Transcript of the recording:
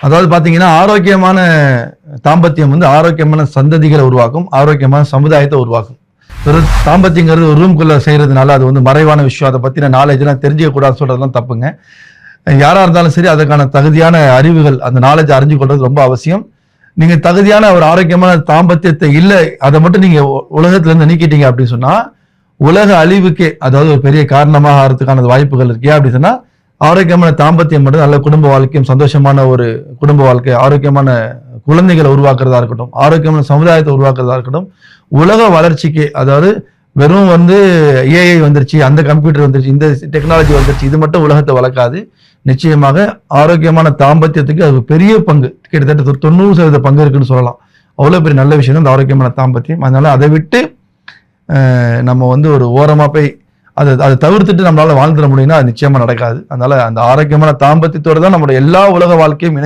அதாவது பாத்தீங்கன்னா ஆரோக்கியமான தாம்பத்தியம் வந்து ஆரோக்கியமான சந்ததிகளை உருவாக்கும், ஆரோக்கியமான சமுதாயத்தை உருவாக்கும். வெறும் தாம்பத்தியங்கிறது ஒரு ரூம்குள்ள செய்யறதுனால அது வந்து மறைவான விஷயம், அதை பத்தின நாலேஜ் எல்லாம் தெரிஞ்சுக்க கூடாது சொல்றதெல்லாம் தப்புங்க. யாரா இருந்தாலும் சரி அதற்கான தகுதியான அறிவுகள், அந்த நாலேஜ் அறிஞ்சு கொள்றது ரொம்ப அவசியம். நீங்க தகுதியான ஒரு ஆரோக்கியமான தாம்பத்தியத்தை இல்லை, அதை மட்டும் நீங்க உலகத்துல இருந்து நீக்கிட்டீங்க அப்படின்னு சொன்னா உலக அழிவுக்கே அதாவது ஒரு பெரிய காரணமாக ஆகிறதுக்கான வாய்ப்புகள் இருக்கே அப்படின்னு சொன்னா ஆரோக்கியமான தாம்பத்தியம் மட்டும் நல்ல குடும்ப வாழ்க்கையும், சந்தோஷமான ஒரு குடும்ப வாழ்க்கை, ஆரோக்கியமான குழந்தைகளை உருவாக்குறதா இருக்கட்டும், ஆரோக்கியமான சமுதாயத்தை உருவாக்குறதா இருக்கட்டும், உலக வளர்ச்சிக்கு அதாவது வெறும் வந்து ஏஐ வந்துருச்சு, அந்த கம்ப்யூட்டர் வந்துருச்சு, இந்த டெக்னாலஜி வந்துருச்சு, இது மட்டும் உலகத்தை வளர்க்காது. நிச்சயமாக ஆரோக்கியமான தாம்பத்தியத்துக்கு அது பெரிய பங்கு, கிட்டத்தட்ட 90% பங்கு இருக்குன்னு சொல்லலாம். அவ்வளவு பெரிய நல்ல விஷயம் இந்த ஆரோக்கியமான தாம்பத்தியம். அதனால அதை விட்டு நம்ம வந்து ஒரு ஓரமா போய் அதை தவிர்த்துட்டு நம்மளால வாழ்ந்துட முடியும்னா அது நிச்சயமா நடக்காது. அதனால அந்த ஆரோக்கியமான தாம்பத்தியத்தோட தான் நம்மளோட எல்லா உலக வாழ்க்கையும்